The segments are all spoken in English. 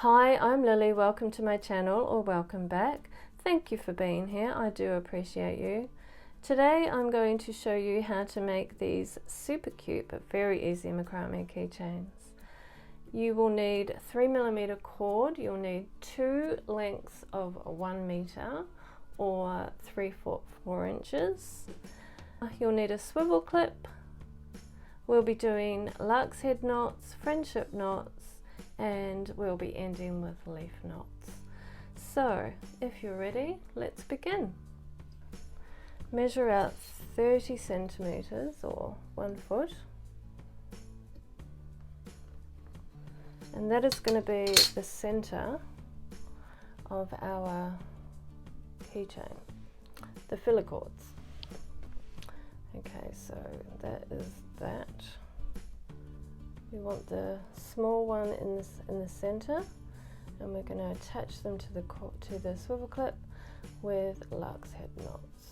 Hi, I'm Lily. Welcome to my channel, or welcome back. Thank you for being here. I do appreciate you. Today I'm going to show you how to make these super cute but very easy macrame keychains. You will need 3mm cord, you'll need 2 lengths of 1 meter or 3/4 inches. You'll need a swivel clip. We'll be doing lark's head knots, friendship knots, and we'll be ending with leaf knots. So if you're ready, let's begin. Measure out 30 centimeters or 1 foot, and that is going to be the center of our keychain, the filler cords. Okay, so that is that. We want the small one in the center, and we're going to attach them to the swivel clip with lark's head knots.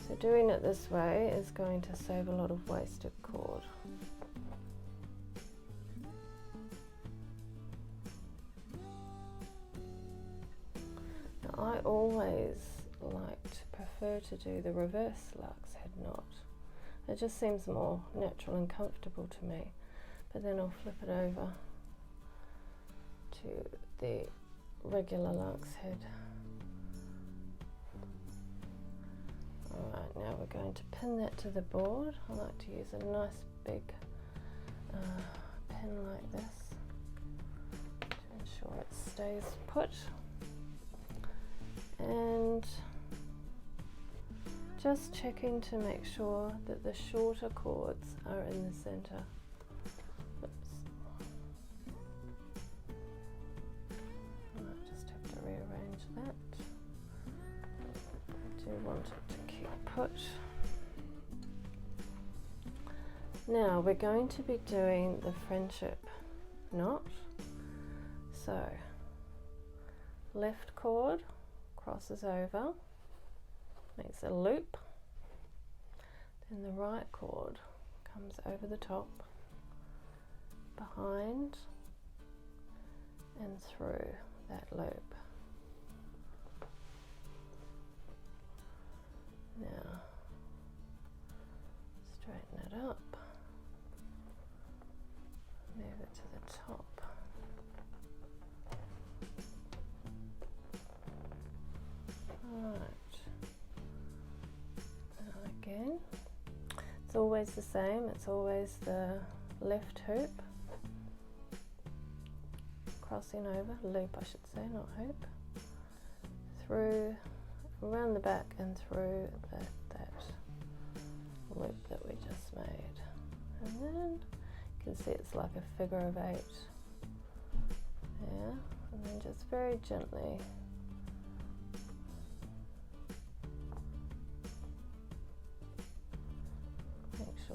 So doing it this way is going to save a lot of wasted cord. Now, I always prefer to do the reverse lark's head knot. It just seems more natural and comfortable to me. But then I'll flip it over to the regular lark's head. Alright, now we're going to pin that to the board. I like to use a nice big pin like this to ensure it stays put. And just checking to make sure that the shorter cords are in the center. Oops. I might just have to rearrange that. I do want it to keep put. Now we're going to be doing the friendship knot. So left cord crosses over, makes a loop, then the right cord comes over the top, behind and through that loop. Now straighten it up, move it to the top. Right. Now again, it's always the same. It's always the left hoop crossing over, loop I should say, not hoop, through, around the back and through that loop that we just made. And then you can see it's like a figure of 8. Yeah, and then just very gently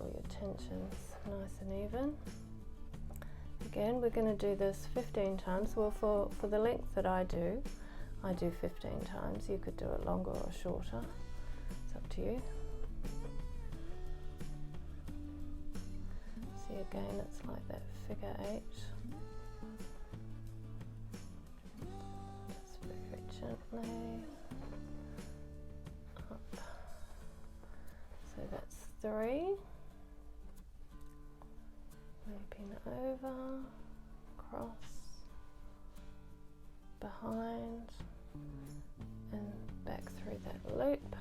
your tension's nice and even. Again, we're going to do this 15 times. Well, for the length that I do 15 times. You could do it longer or shorter. It's up to you. See, again, it's like that figure 8. Just very gently up. So that's 3. Looping over, cross, behind, and back through that loop.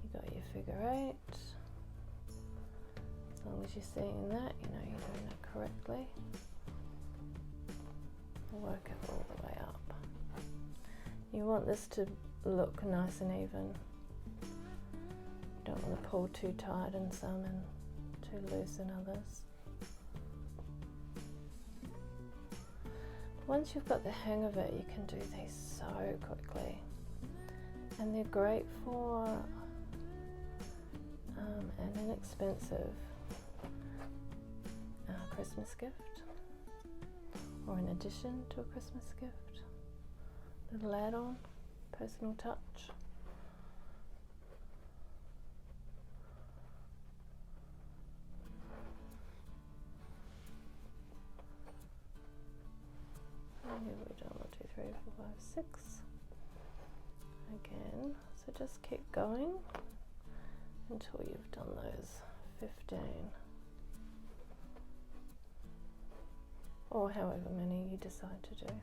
You got your figure 8. As long as you're seeing that, you know you're doing it correctly. Work it all the way up. You want this to look nice and even. You don't want to pull too tight in some and too loose in others. Once you've got the hang of it, you can do these so quickly, and they're great for an inexpensive Christmas gift, or in addition to a Christmas gift, little add-on, personal touch. 6 again. So just keep going until you've done those 15, or however many you decide to do.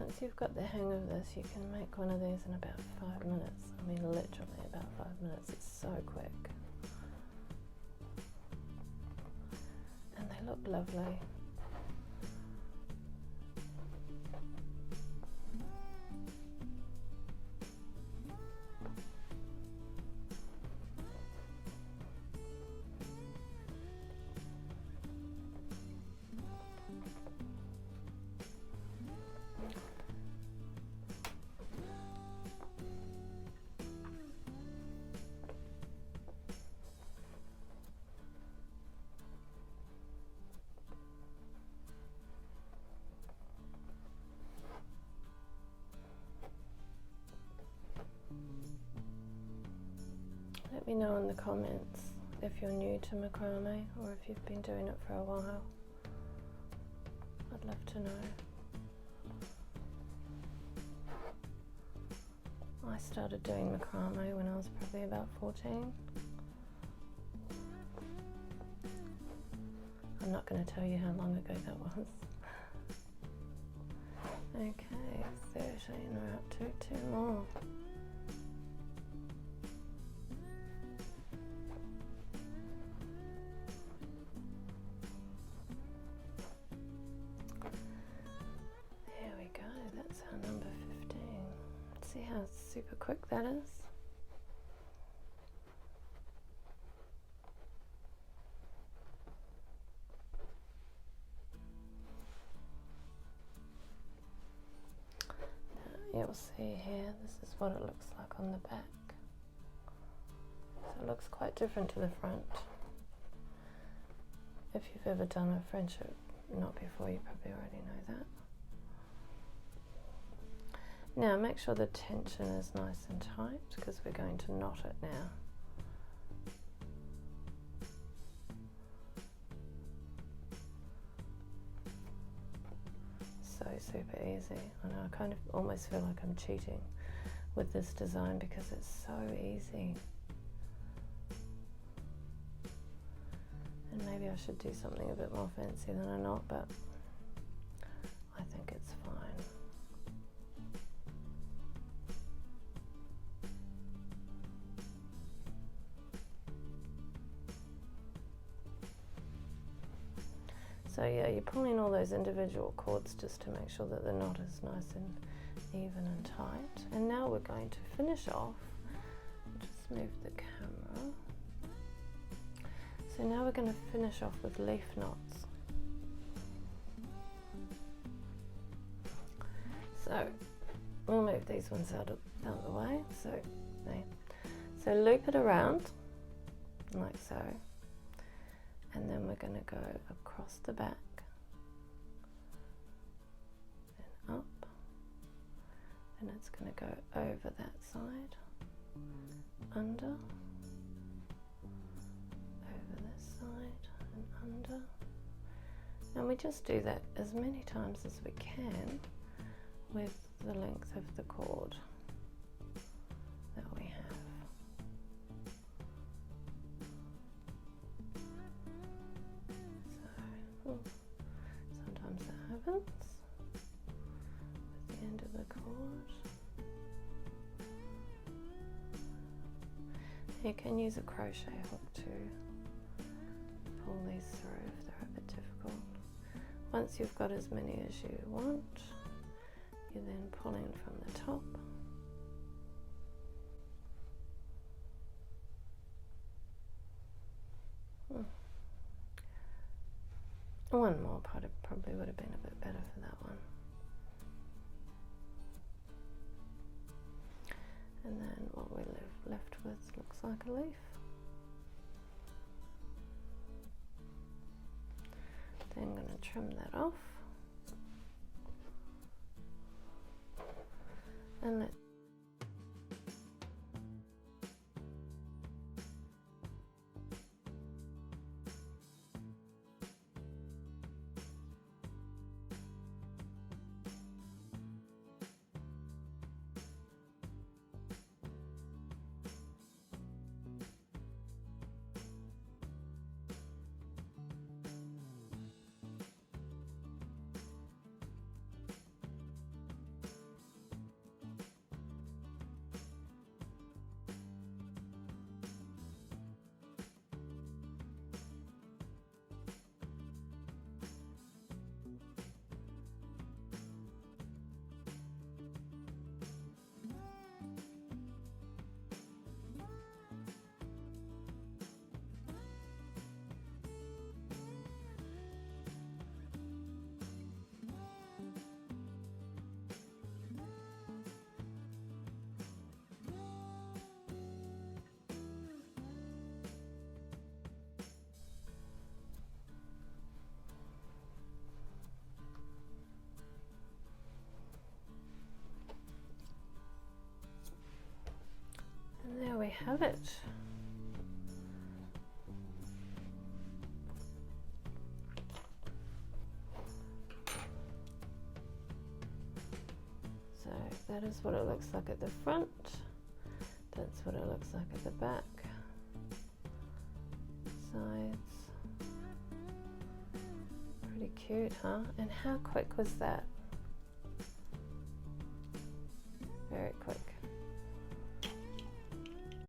Once you've got the hang of this, you can make one of these in about 5 minutes. I mean, literally about 5 minutes. It's so quick. And they look lovely. Let me know in the comments if you're new to macrame or if you've been doing it for a while. I'd love to know. I started doing macrame when I was probably about 14. I'm not going to tell you how long ago that was. Okay, 13, we're up to 2 more. Number 15. See how super quick that is? Now you'll see here, this is what it looks like on the back. So it looks quite different to the front. If you've ever done a friendship knot before, you probably already know that. Now make sure the tension is nice and tight because we're going to knot it now. So super easy. I know, I kind of almost feel like I'm cheating with this design because it's so easy. And maybe I should do something a bit more fancy than a knot, but I think it's fine. So yeah, you're pulling all those individual cords just to make sure that the knot is nice and even and tight. And now we're going to finish off. Just move the camera. So now we're going to finish off with leaf knots. So we'll move these ones out of the way. So there. So loop it around like so. And then we're going to go across the back and up, and it's going to go over that side, under, over this side and under, and we just do that as many times as we can with the length of the cord that we have. Sometimes that happens with the end of the cord. You can use a crochet hook to pull these through if they're a bit difficult. Once you've got as many as you want, you then pull in from the top. One more probably would have been a bit better for that one. And then what we're left with looks like a leaf. Then I'm going to trim that off. And let and there we have it. So that is what it looks like at the front. That's what it looks like at the back. Sides. Pretty cute, huh? And how quick was that?